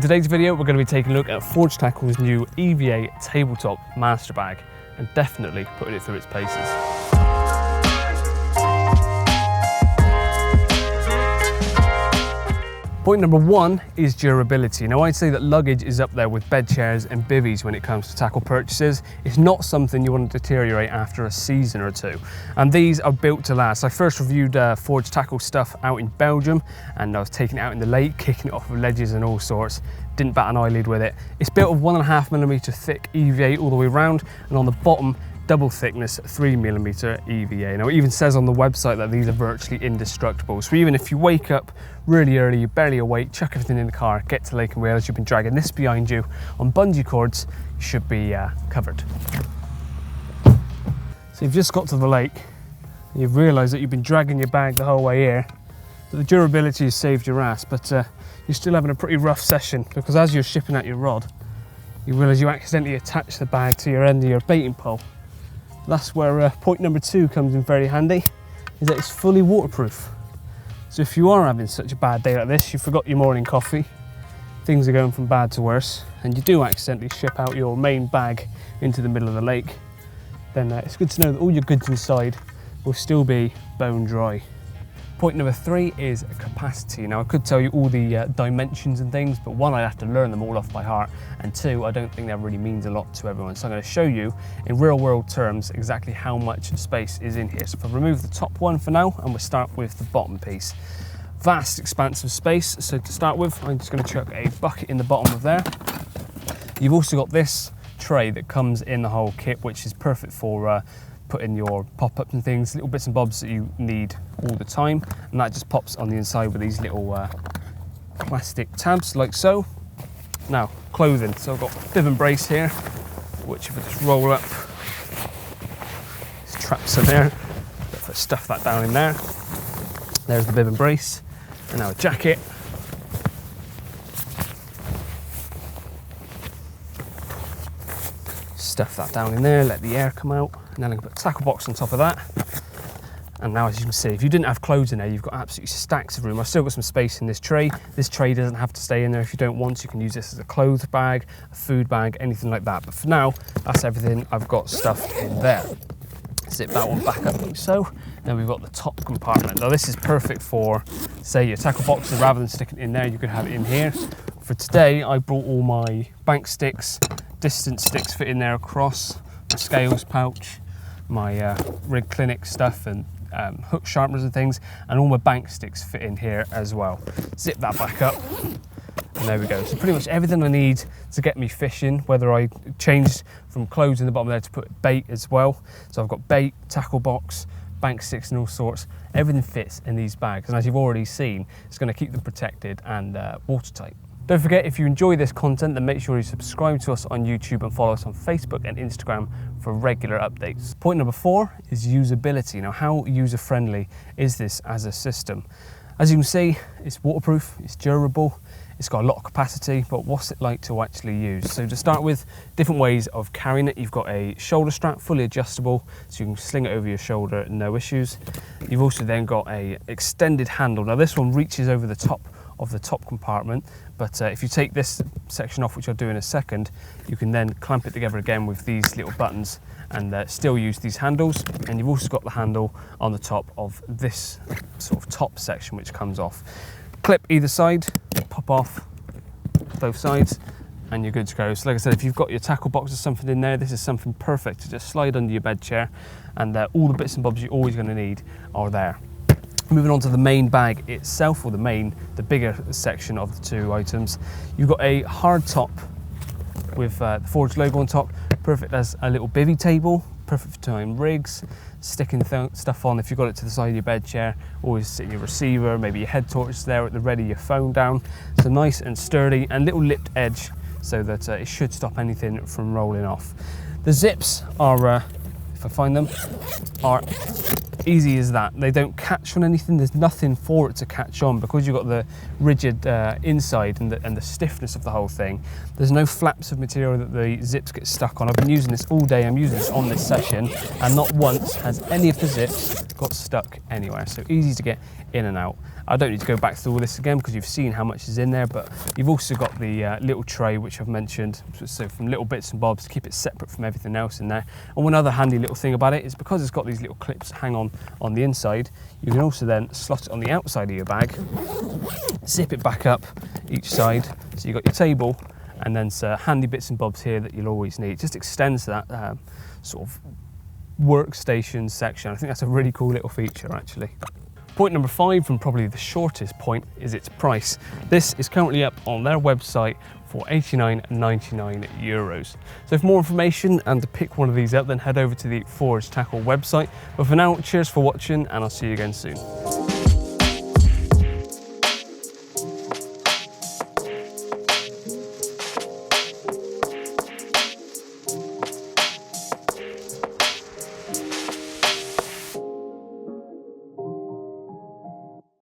In today's video, we're going to be taking a look at Forge Tackle's new EVA tabletop master bag and definitely putting it through its paces. Point number one is durability. Now, I'd say that luggage is up there with bed chairs and bivvies when it comes to tackle purchases. It's not something you want to deteriorate after a season or two. And these are built to last. I first reviewed Forge Tackle stuff out in Belgium, and I was taking it out in the lake, kicking it off of ledges and all sorts. Didn't bat an eyelid with it. It's built of 1.5mm thick EVA all the way around, and on the bottom, double thickness 3mm EVA. Now, it even says on the website that these are virtually indestructible. So even if you wake up really early, you're barely awake, chuck everything in the car, get to lake and realize you've been dragging this behind you on bungee cords, you should be covered. So you've just got to the lake, and you've realized that you've been dragging your bag the whole way here. But the durability has saved your ass, but you're still having a pretty rough session, because as you're shipping out your rod, you realize you accidentally attach the bag to your end of your baiting pole. That's where point number two comes in very handy, is that it's fully waterproof. So if you are having such a bad day like this, you forgot your morning coffee, things are going from bad to worse, and you do accidentally ship out your main bag into the middle of the lake, then it's good to know that all your goods inside will still be bone dry. Point number three is capacity. Now, I could tell you all the dimensions and things, but one, I'd have to learn them all off by heart, and two, I don't think that really means a lot to everyone. So I'm going to show you in real world terms exactly how much space is in here. So if I remove the top one for now, and we'll start with the bottom piece. Vast expanse of space. So to start with, I'm just going to chuck a bucket in the bottom of there. You've also got this tray that comes in the whole kit, which is perfect for putting your pop-ups and things, little bits and bobs that you need all the time, and that just pops on the inside with these little plastic tabs like so. Now, clothing. So I've got a bib and brace here, which if I just roll up, these traps are there. If I stuff that down in there, there's the bib and brace, and now a jacket. Stuff that down in there, let the air come out, and then I can put a tackle box on top of that. And now, as you can see, if you didn't have clothes in there, you've got absolutely stacks of room. I've still got some space in this tray. This tray doesn't have to stay in there if you don't want. You can use this as a clothes bag, a food bag, anything like that. But for now, that's everything I've got stuffed in there. Zip that one back up like so. Then we've got the top compartment. Now, this is perfect for, say, your tackle boxes. Rather than sticking it in there, you could have it in here. For today, I brought all my bank sticks, distance sticks fit in there across, my scales pouch, my rig clinic stuff and hook sharpeners and things, and all my bank sticks fit in here as well. Zip that back up, and there we go. So pretty much everything I need to get me fishing, whether I changed from clothes in the bottom there to put bait as well. So I've got bait, tackle box, bank sticks and all sorts. Everything fits in these bags, and as you've already seen, it's going to keep them protected and watertight. Don't forget, if you enjoy this content, then make sure you subscribe to us on YouTube and follow us on Facebook and Instagram for regular updates. Point number four is usability. Now, how user-friendly is this as a system? As you can see, it's waterproof, it's durable, it's got a lot of capacity, but what's it like to actually use? So to start with, different ways of carrying it. You've got a shoulder strap, fully adjustable, so you can sling it over your shoulder, no issues. You've also then got a extended handle. Now, this one reaches over the top of the top compartment, but if you take this section off, which I'll do in a second, you can then clamp it together again with these little buttons and still use these handles. And you've also got the handle on the top of this sort of top section, which comes off. Clip either side, pop off both sides, and you're good to go. So like I said, if you've got your tackle box or something in there, this is something perfect to just slide under your bed chair, and all the bits and bobs you're always going to need are there. Moving on to the main bag itself, or the bigger section of the two items, you've got a hard top with the Forge logo on top, perfect as a little bivvy table, perfect for tying rigs, sticking stuff on if you've got it to the side of your bed chair, always sitting your receiver, maybe your head torch there at the ready, your phone down. So nice and sturdy, and little lipped edge so that it should stop anything from rolling off. The zips are, if I find them, are Easy as that. They don't catch on anything. There's nothing for it to catch on because you've got the rigid inside and the stiffness of the whole thing. There's no flaps of material that the zips get stuck on. I've been using this all day. I'm using this on this session, and not once has any of the zips got stuck anywhere. So easy to get in and out. I don't need to go back through all this again because you've seen how much is in there, but you've also got the little tray, which I've mentioned. So from little bits and bobs to keep it separate from everything else in there. And one other handy little thing about it is because it's got these little clips that hang on the inside, you can also then slot it on the outside of your bag, zip it back up each side. So you've got your table and then some handy bits and bobs here that you'll always need. It just extends that sort of workstation section. I think that's a really cool little feature actually. Point number 5, and probably the shortest point, is its price. This is currently up on their website for €89.99. So for more information and to pick one of these up, then head over to the Forage Tackle website. But for now, cheers for watching, and I'll see you again soon.